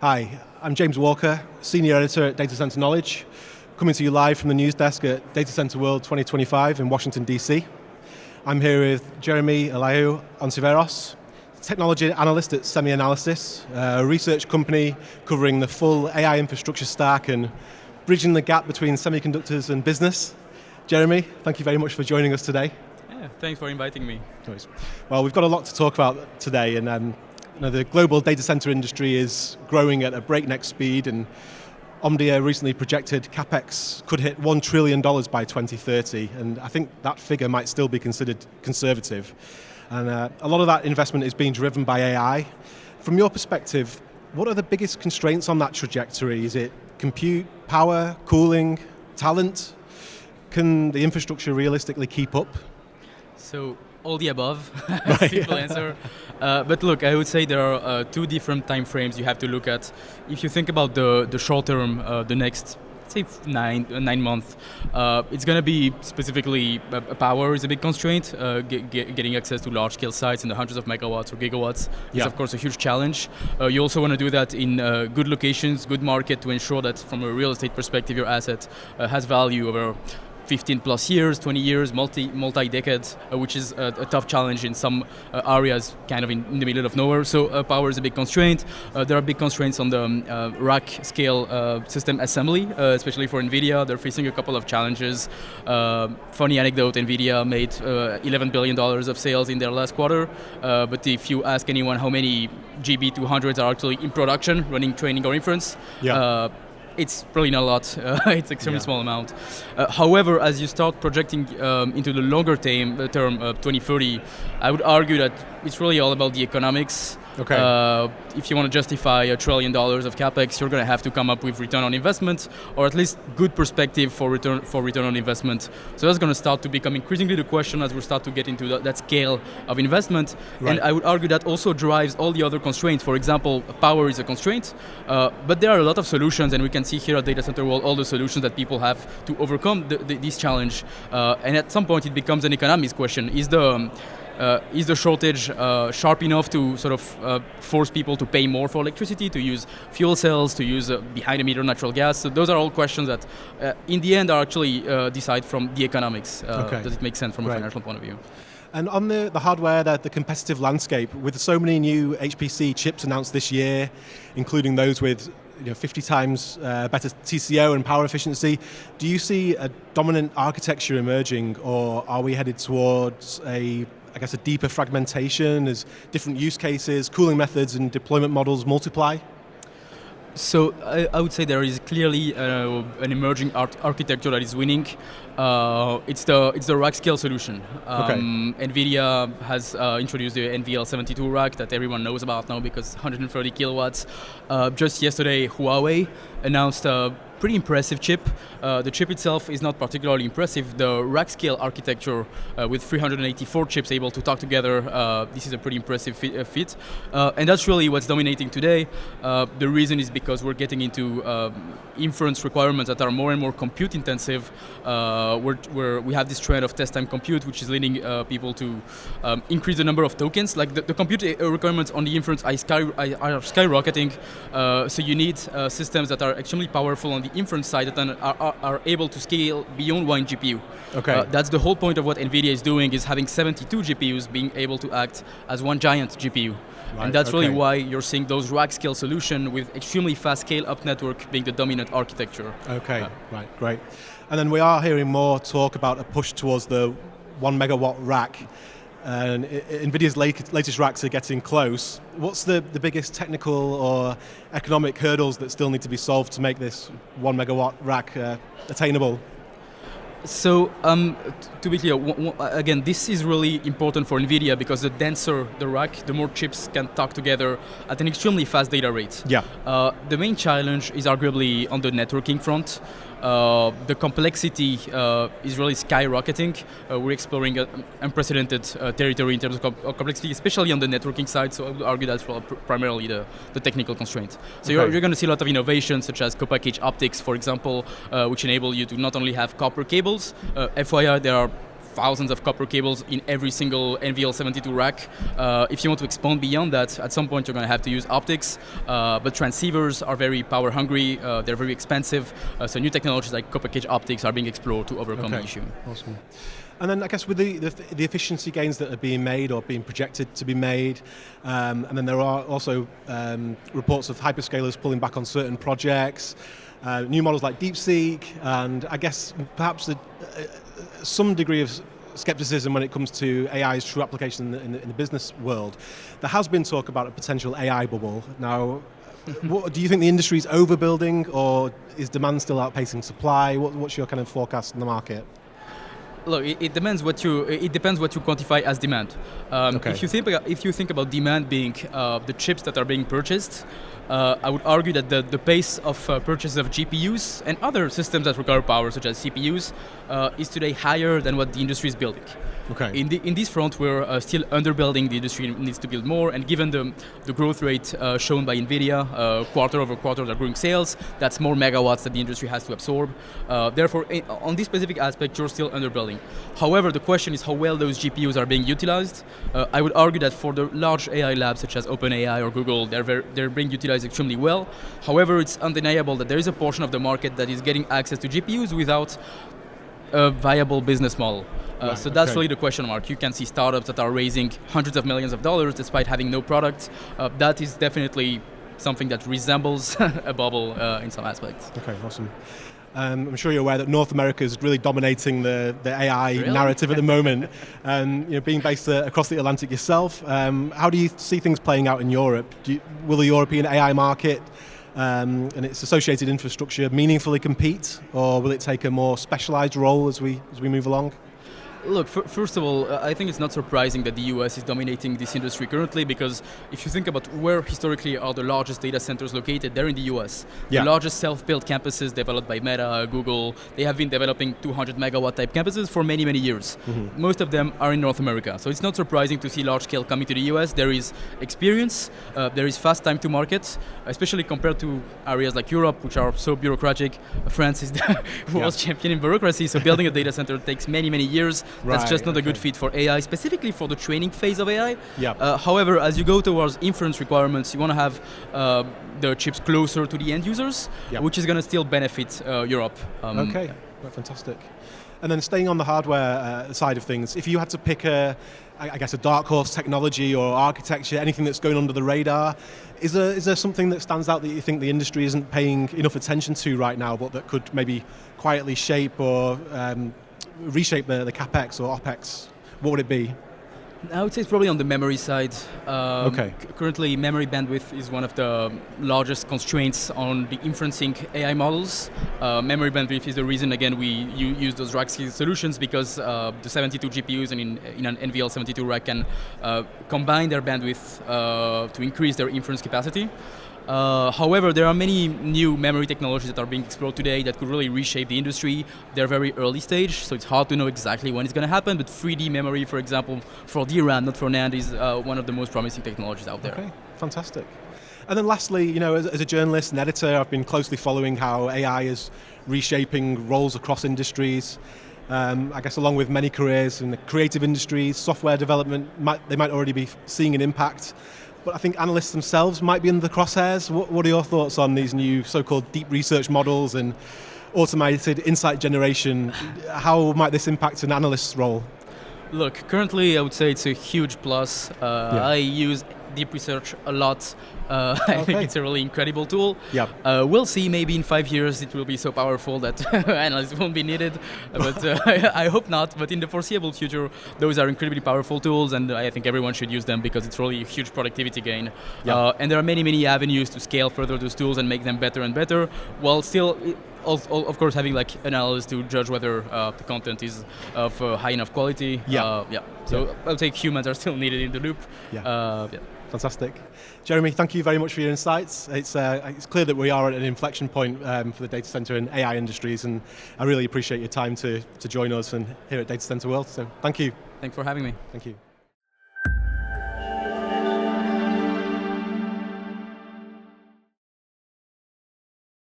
Hi, I'm James Walker, Senior Editor at Data Center Knowledge, coming to you live from the news desk at Data Center World 2025 in Washington, DC. I'm here with Jeremie Eliahou Ontiveros, Technology Analyst at SemiAnalysis, a research company covering the full AI infrastructure stack and bridging the gap between semiconductors and business. Jeremie, thank you very much for joining us today. Yeah, thanks for inviting me. Well, we've got a lot to talk about today, and the global data center industry is growing at a breakneck speed, and Omdia recently projected CapEx could hit $1 trillion by 2030, and I think that figure might still be considered conservative. And a lot of that investment is being driven by AI. From your perspective, what are the biggest constraints on that trajectory? Is it compute, power, cooling, talent? Can the infrastructure realistically keep up? So, all the above, simple answer. But look, I would say there are two different time frames you have to look at. If you think about the short term, the next, say, 9 months, it's going to be specifically power is a big constraint. Getting access to large scale sites in the hundreds of megawatts or gigawatts is of course a huge challenge. You also want to do that in good locations, good market, to ensure that from a real estate perspective your asset has value over 15 plus years, 20 years, multi-decades, which is a tough challenge in some areas, kind of in the middle of nowhere. So power is a big constraint. There are big constraints on the rack scale system assembly, especially for NVIDIA. They're facing a couple of challenges. Funny anecdote, NVIDIA made $11 billion of sales in their last quarter, but if you ask anyone how many GB200s are actually in production, running training or inference, it's probably not a lot. It's extremely small amount. However, as you start projecting into the longer term, 2030, I would argue that it's really all about the economics. Okay. If you want to justify $1 trillion of capex, you're going to have to come up with return on investment, or at least good perspective for return on investment. So that's going to start to become increasingly the question as we start to get into that scale of investment. Right. And I would argue that also drives all the other constraints. For example, power is a constraint, but there are a lot of solutions, and we can see here at Data Center World all the solutions that people have to overcome this challenge. And at some point, it becomes an economics question. Is the shortage sharp enough to sort of force people to pay more for electricity, to use fuel cells, to use behind-the-meter natural gas? So those are all questions that, in the end, are actually decide from the economics. Does it make sense from a financial point of view? And on the hardware, the competitive landscape, with so many new HPC chips announced this year, including those with 50 times better TCO and power efficiency, do you see a dominant architecture emerging, or are we headed towards a deeper fragmentation as different use cases, cooling methods and deployment models multiply? So I would say there is clearly an emerging architecture that is winning. It's the rack scale solution. NVIDIA has introduced the NVL72 rack that everyone knows about now because 130 kilowatts. Just yesterday, Huawei announced a pretty impressive chip. The chip itself is not particularly impressive. The rack scale architecture with 384 chips able to talk together, this is a pretty impressive fit. And that's really what's dominating today. The reason is because we're getting into inference requirements that are more and more compute intensive. Where we have this trend of test time compute, which is leading people to increase the number of tokens. Like the compute requirements on the inference are skyrocketing. So you need systems that are extremely powerful on the inference side that then are able to scale beyond one GPU. That's the whole point of what NVIDIA is doing, is having 72 GPUs being able to act as one giant GPU. Right. And that's really why you're seeing those rack scale solution with extremely fast scale up network being the dominant architecture. Right, great. And then we are hearing more talk about a push towards the 1 megawatt rack. And NVIDIA's latest racks are getting close. What's the biggest technical or economic hurdles that still need to be solved to make this 1 megawatt rack attainable? So, to be clear, again, this is really important for NVIDIA because the denser the rack, the more chips can talk together at an extremely fast data rate. The main challenge is arguably on the networking front. The complexity is really skyrocketing. We're exploring unprecedented territory in terms of complexity, especially on the networking side. So I would argue that's primarily the technical constraint. So you're going to see a lot of innovations, such as co-packaged optics, for example, which enable you to not only have copper cables. FYI, there are thousands of copper cables in every single NVL72 rack. If you want to expand beyond that, at some point you're going to have to use optics, but transceivers are very power hungry, they're very expensive, so new technologies like copper cage optics are being explored to overcome the issue. Awesome. And then I guess with the efficiency gains that are being made or being projected to be made, and then there are also reports of hyperscalers pulling back on certain projects, new models like DeepSeek, and I guess perhaps some degree of skepticism when it comes to AI's true application in the business world. There has been talk about a potential AI bubble. Now, do you think the industry is overbuilding, or is demand still outpacing supply? What's your kind of forecast in the market? Look, it depends what you quantify as demand. If you think about demand being the chips that are being purchased, I would argue that the pace of purchase of GPUs and other systems that require power, such as CPUs, is today higher than what the industry is building. Okay. In this front, we're still underbuilding. The industry needs to build more, and given the growth rate shown by NVIDIA, quarter over quarter, they're growing sales. That's more megawatts that the industry has to absorb. Therefore, on this specific aspect, you're still underbuilding. However, the question is how well those GPUs are being utilized. I would argue that for the large AI labs such as OpenAI or Google, they're being utilized extremely well. However, it's undeniable that there is a portion of the market that is getting access to GPUs without a viable business model. So that's really the question mark. You can see startups that are raising hundreds of millions of dollars despite having no product. That is definitely something that resembles a bubble in some aspects. Okay, awesome. I'm sure you're aware that North America is really dominating the AI narrative at the moment. Being based across the Atlantic yourself, how do you see things playing out in Europe? Will the European AI market and its associated infrastructure meaningfully compete, or will it take a more specialized role as we move along? Look, first of all, I think it's not surprising that the US is dominating this industry currently, because if you think about where historically are the largest data centers located, they're in the US. Yeah. The largest self-built campuses developed by Meta, Google, they have been developing 200 megawatt type campuses for many, many years. Mm-hmm. Most of them are in North America. So it's not surprising to see large scale coming to the US. There is experience, there is fast time to market, especially compared to areas like Europe, which are so bureaucratic. France is the world's champion in bureaucracy, so building a data center takes many, many years. That's just not a good fit for AI, specifically for the training phase of AI. However, as you go towards inference requirements, you want to have the chips closer to the end users, which is going to still benefit Europe. Fantastic. And then staying on the hardware side of things, if you had to pick a dark horse technology or architecture, anything that's going under the radar, is there something that stands out that you think the industry isn't paying enough attention to right now, but that could maybe quietly shape or reshape the CapEx or OpEx? What would it be? I would say it's probably on the memory side. Currently, memory bandwidth is one of the largest constraints on the inferencing AI models. Memory bandwidth is the reason, again, we use those rack scale solutions, because the 72 GPUs in an NVL72 rack can combine their bandwidth to increase their inference capacity. However, there are many new memory technologies that are being explored today that could really reshape the industry. They're very early stage, so it's hard to know exactly when it's going to happen, but 3D memory, for example, for DRAM, not for NAND, is one of the most promising technologies out there. Okay, fantastic. And then lastly, as a journalist and editor, I've been closely following how AI is reshaping roles across industries. I guess along with many careers in the creative industries, software development, they might already be seeing an impact. But I think analysts themselves might be in the crosshairs. What are your thoughts on these new so-called deep research models and automated insight generation? How might this impact an analyst's role? Look, currently I would say it's a huge plus. I use deep research a lot. I think it's a really incredible tool. We'll see, maybe in 5 years it will be so powerful that analysts won't be needed, but I hope not. But in the foreseeable future, those are incredibly powerful tools, and I think everyone should use them because it's really a huge productivity gain. And there are many, many avenues to scale further those tools and make them better and better, while still of course having like an analyst to judge whether the content is of high enough quality. So I'll take humans are still needed in the loop. Fantastic. Jeremie, thank you very much for your insights. It's clear that we are at an inflection point for the data center and AI industries, and I really appreciate your time to join us and here at Data Center World. So thank you. Thanks for having me. Thank you.